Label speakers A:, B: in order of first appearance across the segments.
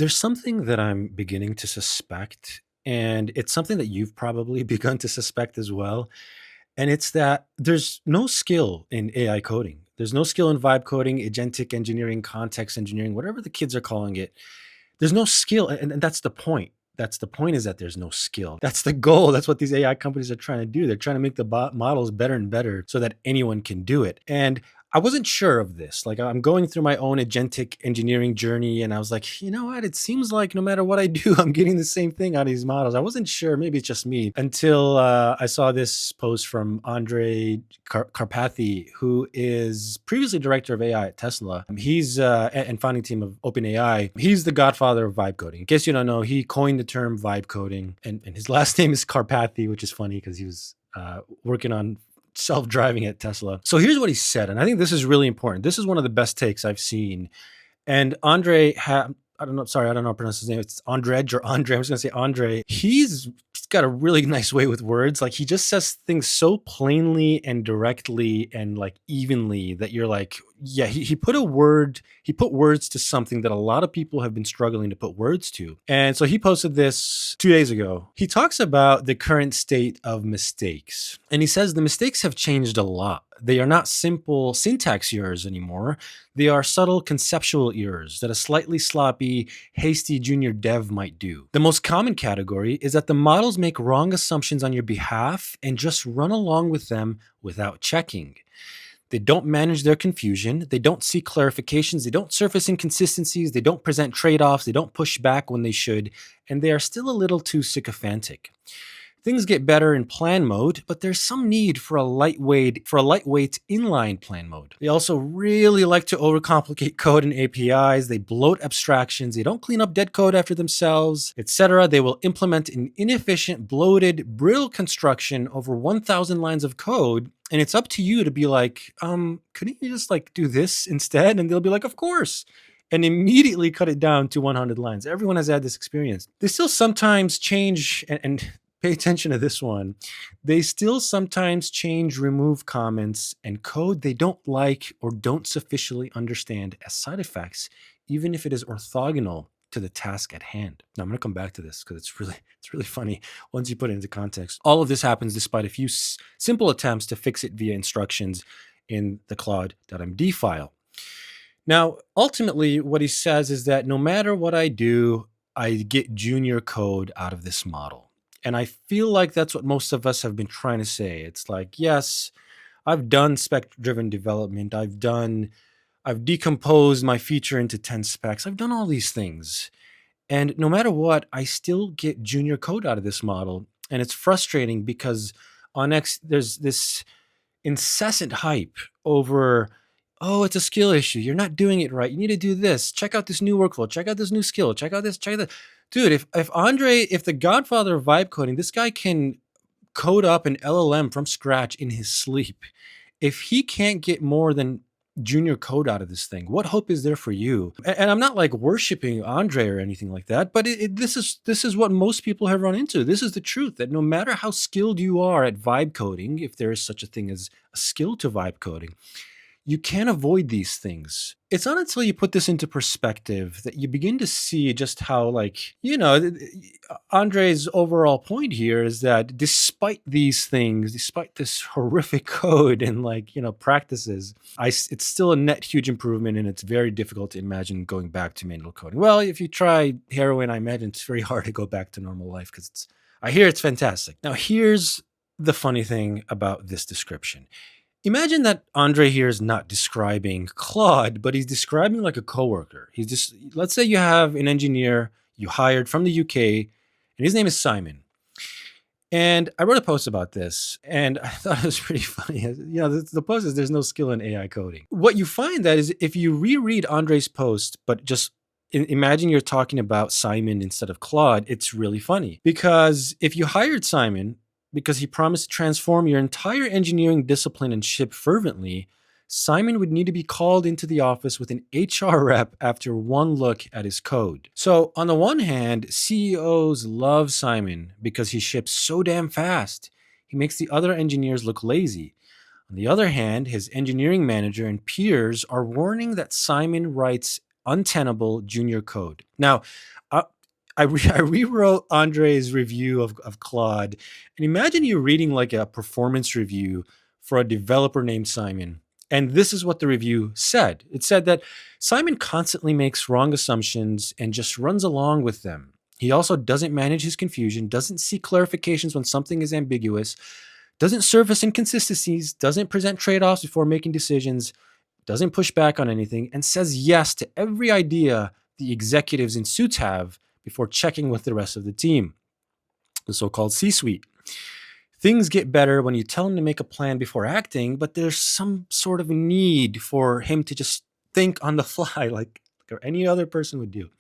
A: There's something that I'm beginning to suspect, and it's something that you've probably begun to suspect as well. And it's that there's no skill in AI coding. There's no skill in vibe coding, agentic engineering, context engineering, whatever the kids are calling it. There's no skill. And that's the point. That's the point is that there's no skill. That's the goal. That's what these AI companies are trying to do. They're trying to make the models better and better so that anyone can do it. And I wasn't sure of this. Like I'm going through my own agentic engineering journey, and I was like, you know what? It seems like no matter what I do, I'm getting the same thing out of these models. I wasn't sure. Maybe it's just me until I saw this post from Andre Karpathy, who is previously director of AI at Tesla. He's and founding team of OpenAI. He's the godfather of vibe coding. In case you don't know, he coined the term vibe coding, and his last name is Karpathy, which is funny because he was working on self-driving at Tesla. So here's what he said, and I think this is really important. This is one of the best takes I've seen. And I don't know, sorry, I don't know how to pronounce his name. It's Andrej or Andre. I'm just gonna say Andre. He's got a really nice way with words. Like he just says things so plainly and directly and like evenly that you're like, yeah, he put words to something that a lot of people have been struggling to put words to. And so he posted this 2 days ago. He talks about the current state of mistakes. And he says the mistakes have changed a lot. They are not simple syntax errors anymore. They are subtle conceptual errors that a slightly sloppy, hasty junior dev might do. The most common category is that the models make wrong assumptions on your behalf and just run along with them without checking. They don't manage their confusion. They don't seek clarifications. They don't surface inconsistencies. They don't present trade offs. They don't push back when they should. And they are still a little too sycophantic. Things get better in plan mode, but there's some need for a lightweight inline plan mode. They also really like to overcomplicate code and APIs. They bloat abstractions. They don't clean up dead code after themselves, etc. They will implement an inefficient, bloated, brittle construction over 1,000 lines of code. And it's up to you to be like, couldn't you just like do this instead? And they'll be like, of course. And immediately cut it down to 100 lines. Everyone has had this experience. They still sometimes change and pay attention to this one. They still sometimes change, remove comments, and code they don't like or don't sufficiently understand as side effects, even if it is orthogonal to the task at hand. Now I'm going to come back to this because it's really funny once you put it into context. All of this happens despite a few simple attempts to fix it via instructions in the Claude.md file. Now, ultimately, what he says is that no matter what I do, I get junior code out of this model. And I feel like that's what most of us have been trying to say. It's like, yes, I've done spec-driven development. I've decomposed my feature into 10 specs. I've done all these things. And no matter what, I still get junior code out of this model. And it's frustrating because on X, there's this incessant hype over, oh, it's a skill issue. You're not doing it right. You need to do this. Check out this new workflow. Check out this new skill. Check out this. Check out that. Dude, if the godfather of vibe coding, this guy can code up an LLM from scratch in his sleep. If he can't get more than junior code out of this thing, what hope is there for you? And I'm not like worshiping Andre or anything like that, but this is what most people have run into. This is the truth, that no matter how skilled you are at vibe coding, if there is such a thing as a skill to vibe coding, you can't avoid these things. It's not until you put this into perspective that you begin to see just how, like, Andre's overall point here is that despite these things, despite this horrific code and practices, it's still a net huge improvement, and it's very difficult to imagine going back to manual coding. Well, if you try heroin, I imagine it's very hard to go back to normal life because I hear it's fantastic. Now, here's the funny thing about this description. Imagine that Andre here is not describing Claude, but he's describing like a coworker. Let's say you have an engineer you hired from the UK, and his name is Simon. And I wrote a post about this, and I thought it was pretty funny. The post is there's no skill in AI coding. What you find that is if you reread Andre's post, but just imagine you're talking about Simon instead of Claude, it's really funny. Because if you hired Simon because he promised to transform your entire engineering discipline and ship fervently, Simon would need to be called into the office with an HR rep after one look at his code. So on the one hand, CEOs love Simon because he ships so damn fast. He makes the other engineers look lazy. On the other hand, his engineering manager and peers are warning that Simon writes untenable junior code. Now, I, I rewrote Andre's review of Claude, and imagine you reading like a performance review for a developer named Simon. And this is what the review said. It said that Simon constantly makes wrong assumptions and just runs along with them. He also doesn't manage his confusion, doesn't seek clarifications when something is ambiguous, doesn't surface inconsistencies, doesn't present trade offs before making decisions, doesn't push back on anything, and says yes to every idea the executives in suits have before checking with the rest of the team, the so called C suite. Things get better when you tell him to make a plan before acting, but there's some sort of need for him to just think on the fly like any other person would do.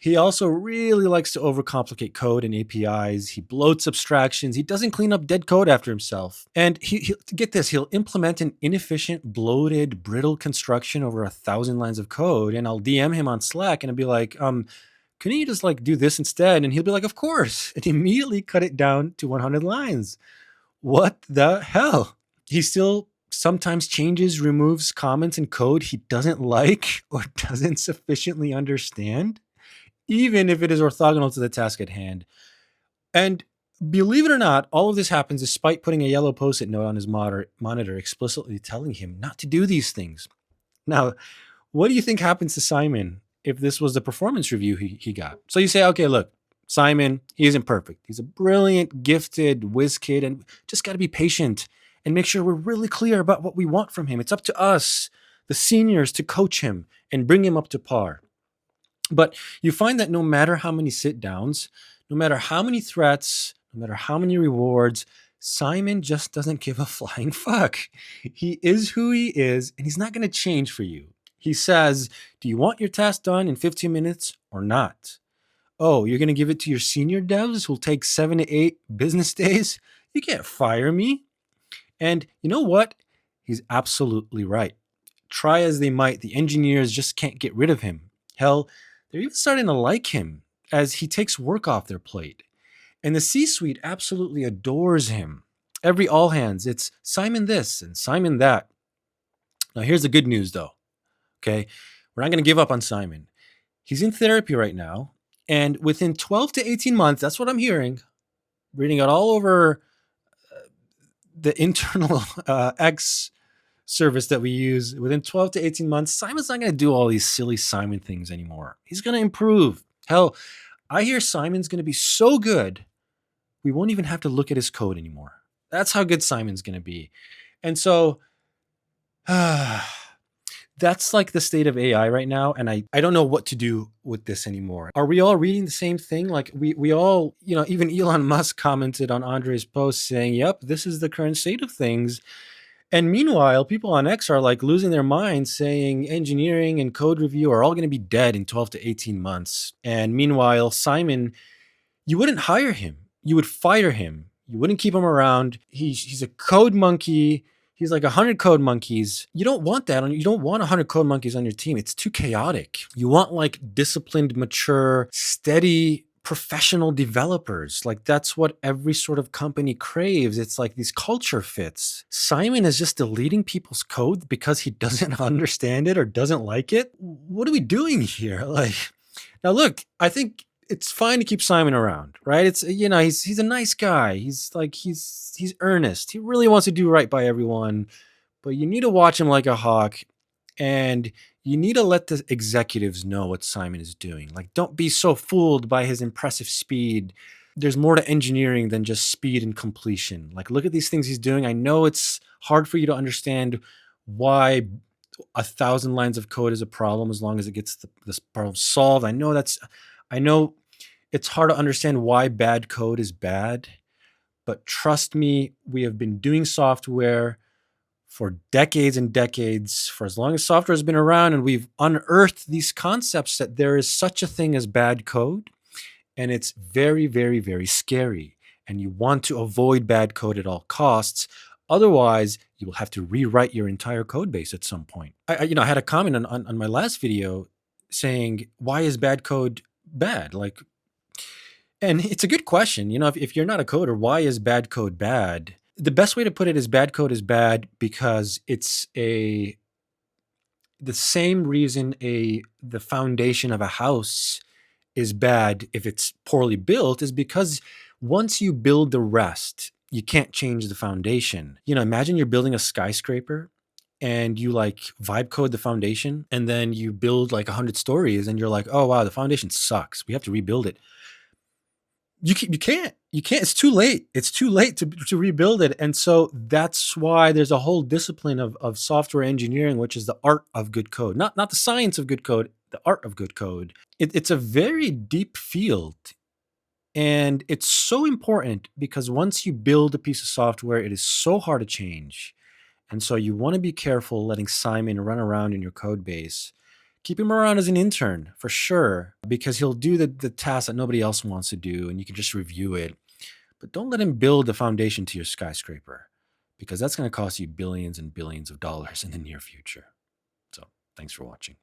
A: He also really likes to overcomplicate code and APIs. He bloats abstractions. He doesn't clean up dead code after himself. And get this, he'll implement an inefficient, bloated, brittle construction over 1,000 lines of code. And I'll DM him on Slack and I'll be like, couldn't you just like do this instead? And he'll be like, of course. And immediately cut it down to 100 lines. What the hell? He still sometimes changes, removes comments in code he doesn't like or doesn't sufficiently understand, even if it is orthogonal to the task at hand. And believe it or not, all of this happens despite putting a yellow post-it note on his monitor explicitly telling him not to do these things. Now, what do you think happens to Simon if this was the performance review he got? So you say, okay, look, Simon, he isn't perfect. He's a brilliant, gifted whiz kid, and just got to be patient and make sure we're really clear about what we want from him. It's up to us, the seniors, to coach him and bring him up to par. But you find that no matter how many sit downs, no matter how many threats, no matter how many rewards, Simon just doesn't give a flying fuck. He is who he is, and he's not going to change for you. He says, do you want your task done in 15 minutes or not? Oh, you're going to give it to your senior devs who'll take 7 to 8 business days? You can't fire me. And you know what? He's absolutely right. Try as they might, the engineers just can't get rid of him. Hell, they're even starting to like him as he takes work off their plate. And the C-suite absolutely adores him. Every all hands, it's Simon this and Simon that. Now, here's the good news, though. Okay, we're not going to give up on Simon. He's in therapy right now. And within 12 to 18 months, that's what I'm hearing, reading it all over the internal X service that we use. Within 12 to 18 months, Simon's not going to do all these silly Simon things anymore. He's going to improve. Hell, I hear Simon's going to be so good, we won't even have to look at his code anymore. That's how good Simon's going to be. And so that's like the state of AI right now. And I don't know what to do with this anymore. Are we all reading the same thing? Like we all, even Elon Musk commented on Andre's post saying, yep, this is the current state of things. And meanwhile, people on X are like losing their minds saying engineering and code review are all going to be dead in 12 to 18 months. And meanwhile, Simon, you wouldn't hire him. You would fire him. You wouldn't keep him around. He's a code monkey. He's like 100 code monkeys. You don't want that. You don't want 100 code monkeys on your team. It's too chaotic. You want like disciplined, mature, steady, professional developers. Like that's what every sort of company craves. It's like these culture fits. Simon is just deleting people's code because he doesn't understand it or doesn't like it. What are we doing here? Like, now look, I think it's fine to keep Simon around, right? It's, he's a nice guy. He's earnest. He really wants to do right by everyone, but you need to watch him like a hawk, and you need to let the executives know what Simon is doing. Like, don't be so fooled by his impressive speed. There's more to engineering than just speed and completion. Like, look at these things he's doing. I know it's hard for you to understand why 1,000 lines of code is a problem as long as it gets this problem solved. I know it's hard to understand why bad code is bad, but trust me, we have been doing software for decades and decades, for as long as software has been around, and we've unearthed these concepts that there is such a thing as bad code, and it's very, very, very scary. And you want to avoid bad code at all costs. Otherwise, you will have to rewrite your entire code base at some point. I had a comment on my last video saying, why is bad code bad? And it's a good question. If you're not a coder, why is bad code bad? The best way to put it is bad code is bad because it's a The same reason a the foundation of a house is bad if it's poorly built is because once you build the rest, you can't change the foundation. Imagine you're building a skyscraper and you like vibe code the foundation and then you build like 100 stories and you're like, oh wow, the foundation sucks. We have to rebuild it. You can't. It's too late. It's too late to rebuild it. And so that's why there's a whole discipline of software engineering, which is the art of good code, not the science of good code, the art of good code. It's a very deep field. And it's so important because once you build a piece of software, it is so hard to change. And so you want to be careful letting Simon run around in your code base. Keep him around as an intern for sure, because he'll do the task that nobody else wants to do and you can just review it. But don't let him build the foundation to your skyscraper because that's going to cost you billions and billions of dollars in the near future. So thanks for watching.